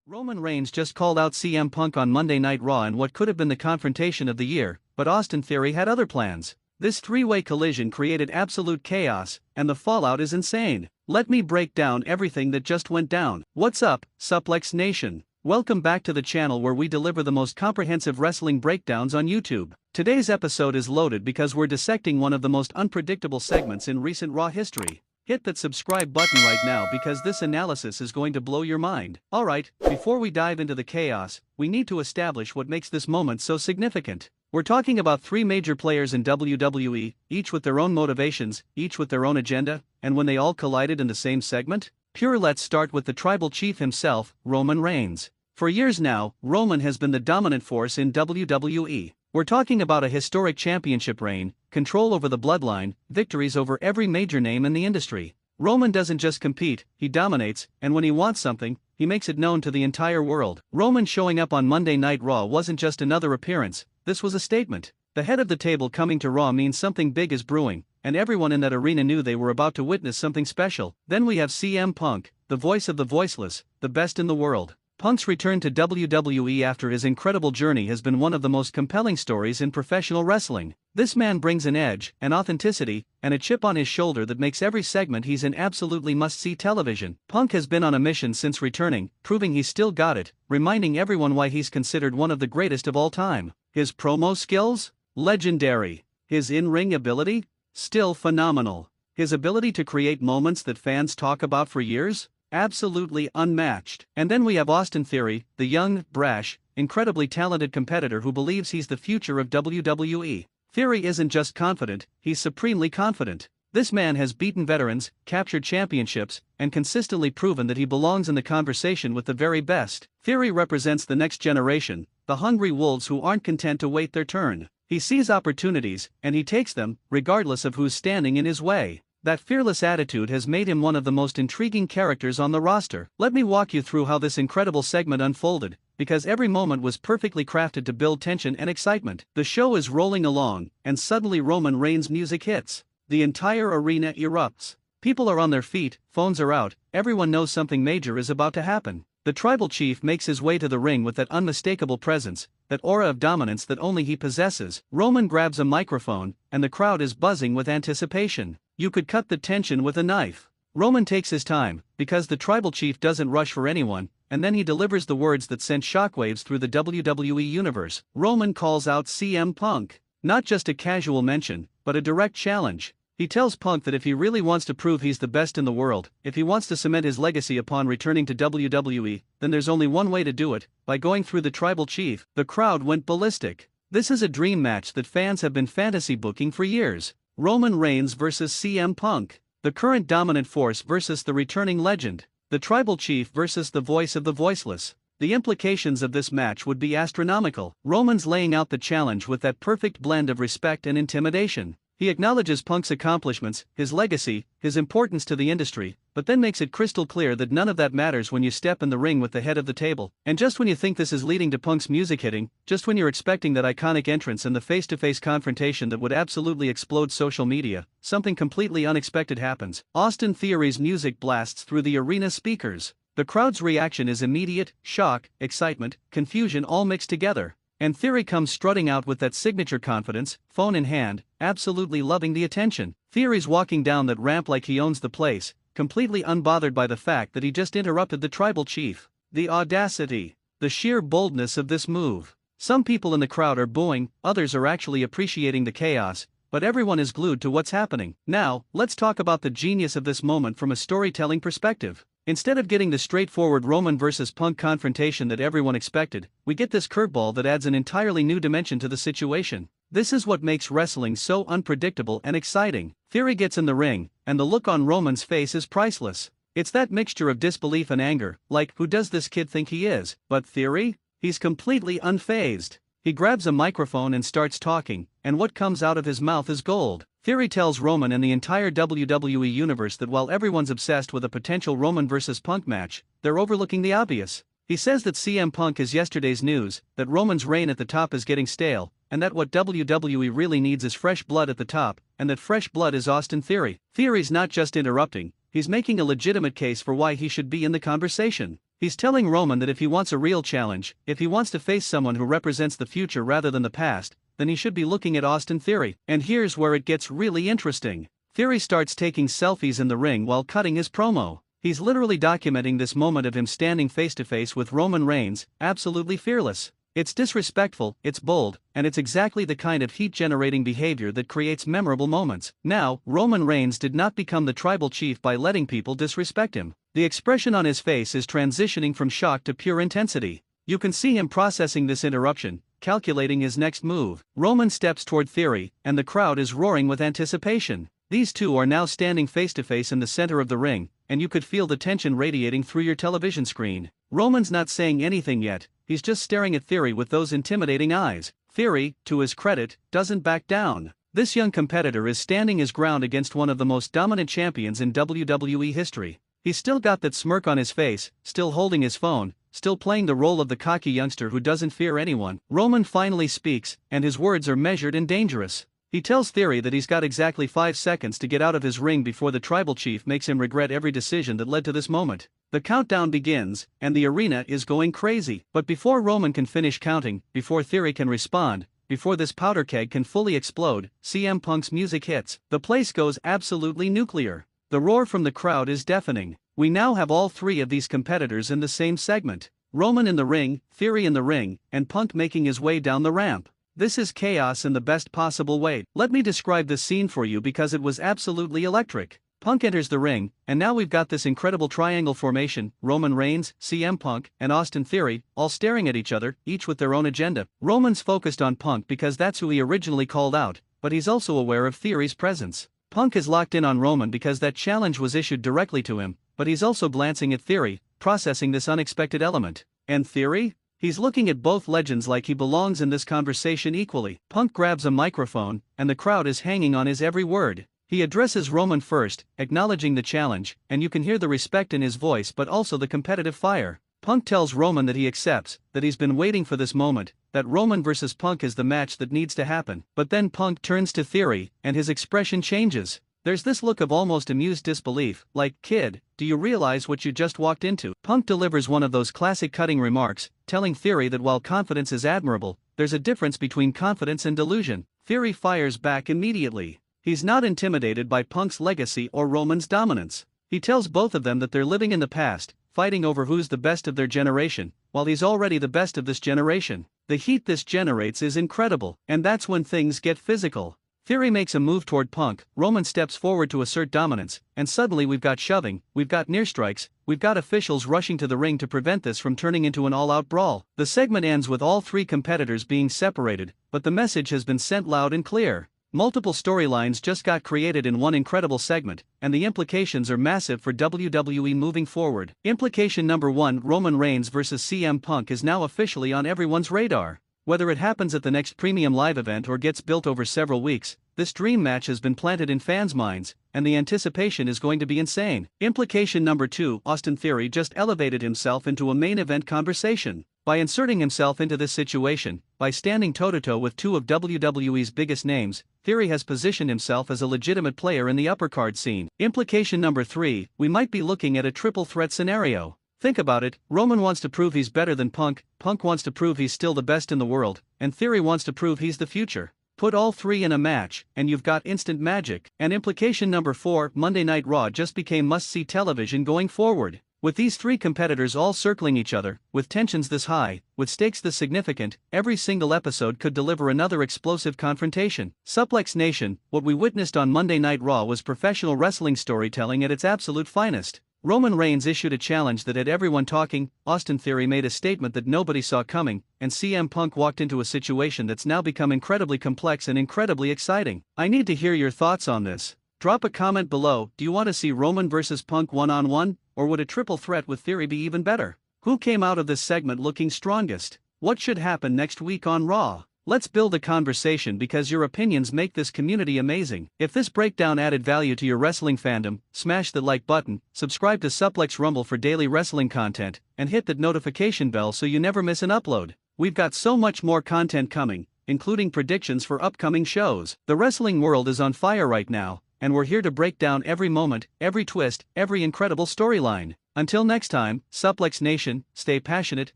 Roman Reigns just called out CM Punk on Monday Night Raw in what could have been the confrontation of the year, but Austin Theory had other plans. This three-way collision created absolute chaos, and the fallout is insane. Let me break down everything that just went down. What's up, Suplex Nation? Welcome back to the channel where we deliver the most comprehensive wrestling breakdowns on YouTube. Today's episode is loaded because we're dissecting one of the most unpredictable segments in recent Raw history. Hit that subscribe button right now because this analysis is going to blow your mind. Alright, before we dive into the chaos, we need to establish what makes this moment so significant. We're talking about three major players in WWE, each with their own motivations, each with their own agenda, and when they all collided in the same segment? Let's start with the tribal chief himself, Roman Reigns. For years now, Roman has been the dominant force in WWE. We're talking about a historic championship reign, control over the bloodline, victories over every major name in the industry. Roman doesn't just compete, he dominates, and when he wants something, he makes it known to the entire world. Roman showing up on Monday Night Raw wasn't just another appearance, this was a statement. The head of the table coming to Raw means something big is brewing, and everyone in that arena knew they were about to witness something special. Then we have CM Punk, the voice of the voiceless, the best in the world. Punk's return to WWE after his incredible journey has been one of the most compelling stories in professional wrestling. This man brings an edge, an authenticity, and a chip on his shoulder that makes every segment he's in absolutely must-see television. Punk has been on a mission since returning, proving he's still got it, reminding everyone why he's considered one of the greatest of all time. His promo skills? Legendary. His in-ring ability? Still phenomenal. His ability to create moments that fans talk about for years? Absolutely unmatched. And then we have Austin Theory, the young, brash, incredibly talented competitor who believes he's the future of WWE. Theory isn't just confident, he's supremely confident. This man has beaten veterans, captured championships, and consistently proven that he belongs in the conversation with the very best. Theory represents the next generation, the hungry wolves who aren't content to wait their turn. He sees opportunities, and he takes them, regardless of who's standing in his way. That fearless attitude has made him one of the most intriguing characters on the roster. Let me walk you through how this incredible segment unfolded, because every moment was perfectly crafted to build tension and excitement. The show is rolling along, and suddenly Roman Reigns' music hits. The entire arena erupts. People are on their feet, phones are out, everyone knows something major is about to happen. The tribal chief makes his way to the ring with that unmistakable presence, that aura of dominance that only he possesses. Roman grabs a microphone, and the crowd is buzzing with anticipation. You could cut the tension with a knife. Roman takes his time, because the tribal chief doesn't rush for anyone, and then he delivers the words that sent shockwaves through the WWE universe. Roman calls out CM Punk. Not just a casual mention, but a direct challenge. He tells Punk that if he really wants to prove he's the best in the world, if he wants to cement his legacy upon returning to WWE, then there's only one way to do it, by going through the tribal chief. The crowd went ballistic. This is a dream match that fans have been fantasy booking for years. Roman Reigns versus CM Punk. The current dominant force versus the returning legend. The tribal chief versus the voice of the voiceless. The implications of this match would be astronomical. Roman's laying out the challenge with that perfect blend of respect and intimidation. He acknowledges Punk's accomplishments, his legacy, his importance to the industry, but then makes it crystal clear that none of that matters when you step in the ring with the head of the table. And just when you think this is leading to Punk's music hitting, just when you're expecting that iconic entrance and the face-to-face confrontation that would absolutely explode social media, something completely unexpected happens. Austin Theory's music blasts through the arena speakers. The crowd's reaction is immediate: shock, excitement, confusion all mixed together. And Theory comes strutting out with that signature confidence, phone in hand, absolutely loving the attention. Theory's walking down that ramp like he owns the place, completely unbothered by the fact that he just interrupted the tribal chief. The audacity, the sheer boldness of this move. Some people in the crowd are booing, others are actually appreciating the chaos, but everyone is glued to what's happening. Now, let's talk about the genius of this moment from a storytelling perspective. Instead of getting the straightforward Roman versus Punk confrontation that everyone expected, we get this curveball that adds an entirely new dimension to the situation. This is what makes wrestling so unpredictable and exciting. Theory gets in the ring, and the look on Roman's face is priceless. It's that mixture of disbelief and anger, like, who does this kid think he is? But Theory? He's completely unfazed. He grabs a microphone and starts talking, and what comes out of his mouth is gold. Theory tells Roman and the entire WWE universe that while everyone's obsessed with a potential Roman vs. Punk match, they're overlooking the obvious. He says that CM Punk is yesterday's news, that Roman's reign at the top is getting stale, and that what WWE really needs is fresh blood at the top, and that fresh blood is Austin Theory. Theory's not just interrupting, he's making a legitimate case for why he should be in the conversation. He's telling Roman that if he wants a real challenge, if he wants to face someone who represents the future rather than the past, then he should be looking at Austin Theory. And here's where it gets really interesting. Theory starts taking selfies in the ring while cutting his promo. He's literally documenting this moment of him standing face to face with Roman Reigns, absolutely fearless. It's disrespectful, it's bold, and it's exactly the kind of heat-generating behavior that creates memorable moments. Now, Roman Reigns did not become the tribal chief by letting people disrespect him. The expression on his face is transitioning from shock to pure intensity. You can see him processing this interruption, calculating his next move. Roman steps toward Theory, and the crowd is roaring with anticipation. These two are now standing face to face in the center of the ring, and you could feel the tension radiating through your television screen. Roman's not saying anything yet, he's just staring at Theory with those intimidating eyes. Theory, to his credit, doesn't back down. This young competitor is standing his ground against one of the most dominant champions in WWE history. He's still got that smirk on his face, still holding his phone, still playing the role of the cocky youngster who doesn't fear anyone. Roman finally speaks, and his words are measured and dangerous. He tells Theory that he's got exactly 5 seconds to get out of his ring before the tribal chief makes him regret every decision that led to this moment. The countdown begins, and the arena is going crazy. But before Roman can finish counting, before Theory can respond, before this powder keg can fully explode, CM Punk's music hits. The place goes absolutely nuclear. The roar from the crowd is deafening. We now have all three of these competitors in the same segment. Roman in the ring, Theory in the ring, and Punk making his way down the ramp. This is chaos in the best possible way. Let me describe this scene for you because it was absolutely electric. Punk enters the ring, and now we've got this incredible triangle formation: Roman Reigns, CM Punk, and Austin Theory, all staring at each other, each with their own agenda. Roman's focused on Punk because that's who he originally called out, but he's also aware of Theory's presence. Punk is locked in on Roman because that challenge was issued directly to him, but he's also glancing at Theory, processing this unexpected element. And Theory? He's looking at both legends like he belongs in this conversation equally. Punk grabs a microphone, and the crowd is hanging on his every word. He addresses Roman first, acknowledging the challenge, and you can hear the respect in his voice but also the competitive fire. Punk tells Roman that he accepts, that he's been waiting for this moment, that Roman versus Punk is the match that needs to happen. But then Punk turns to Theory, and his expression changes. There's this look of almost amused disbelief, like, "Kid, do you realize what you just walked into?" Punk delivers one of those classic cutting remarks, telling Theory that while confidence is admirable, there's a difference between confidence and delusion. Theory fires back immediately. He's not intimidated by Punk's legacy or Roman's dominance. He tells both of them that they're living in the past, fighting over who's the best of their generation, while he's already the best of this generation. The heat this generates is incredible, and that's when things get physical. Theory makes a move toward Punk, Roman steps forward to assert dominance, and suddenly we've got shoving, we've got near strikes, we've got officials rushing to the ring to prevent this from turning into an all-out brawl. The segment ends with all three competitors being separated, but the message has been sent loud and clear. Multiple storylines just got created in one incredible segment, and the implications are massive for WWE moving forward. Implication number 1: Roman Reigns vs. CM Punk is now officially on everyone's radar. Whether it happens at the next premium live event or gets built over several weeks, this dream match has been planted in fans' minds, and the anticipation is going to be insane. Implication number 2: Austin Theory just elevated himself into a main event conversation. By inserting himself into this situation, by standing toe-to-toe with two of WWE's biggest names, Theory has positioned himself as a legitimate player in the uppercard scene. Implication number 3: we might be looking at a triple threat scenario. Think about it: Roman wants to prove he's better than Punk, Punk wants to prove he's still the best in the world, and Theory wants to prove he's the future. Put all three in a match, and you've got instant magic. And implication number 4: Monday Night Raw just became must-see television going forward. With these three competitors all circling each other, with tensions this high, with stakes this significant, every single episode could deliver another explosive confrontation. Suplex Nation, what we witnessed on Monday Night Raw was professional wrestling storytelling at its absolute finest. Roman Reigns issued a challenge that had everyone talking, Austin Theory made a statement that nobody saw coming, and CM Punk walked into a situation that's now become incredibly complex and incredibly exciting. I need to hear your thoughts on this. Drop a comment below. Do you want to see Roman vs. Punk one-on-one, or would a triple threat with Theory be even better? Who came out of this segment looking strongest? What should happen next week on Raw? Let's build a conversation because your opinions make this community amazing. If this breakdown added value to your wrestling fandom, smash the like button, subscribe to Suplex Rumble for daily wrestling content, and hit that notification bell so you never miss an upload. We've got so much more content coming, including predictions for upcoming shows. The wrestling world is on fire right now, and we're here to break down every moment, every twist, every incredible storyline. Until next time, Suplex Nation, stay passionate,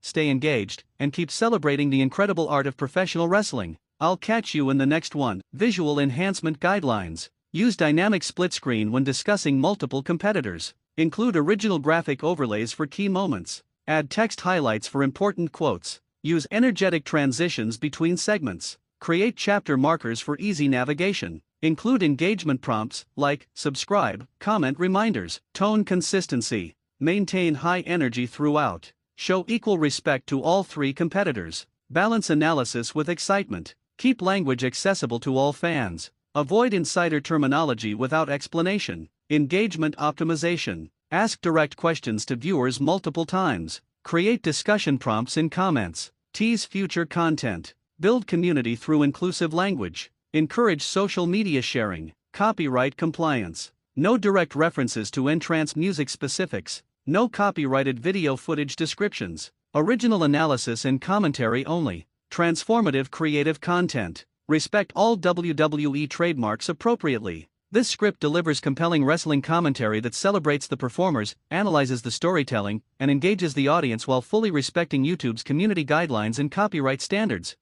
stay engaged, and keep celebrating the incredible art of professional wrestling. I'll catch you in the next one. Visual Enhancement Guidelines. Use dynamic split screen when discussing multiple competitors. Include original graphic overlays for key moments. Add text highlights for important quotes. Use energetic transitions between segments. Create chapter markers for easy navigation. Include engagement prompts like subscribe, comment reminders. Tone consistency. Maintain high energy throughout. Show equal respect to all three competitors. Balance analysis with excitement. Keep language accessible to all fans. Avoid insider terminology without explanation. Engagement optimization. Ask direct questions to viewers multiple times. Create discussion prompts in comments. Tease future content. Build community through inclusive language. Encourage social media sharing. Copyright compliance. No direct references to entrance music specifics. No copyrighted video footage descriptions. Original analysis and commentary only. Transformative creative content. Respect all WWE trademarks appropriately. This script delivers compelling wrestling commentary that celebrates the performers, analyzes the storytelling, and engages the audience while fully respecting YouTube's community guidelines and copyright standards.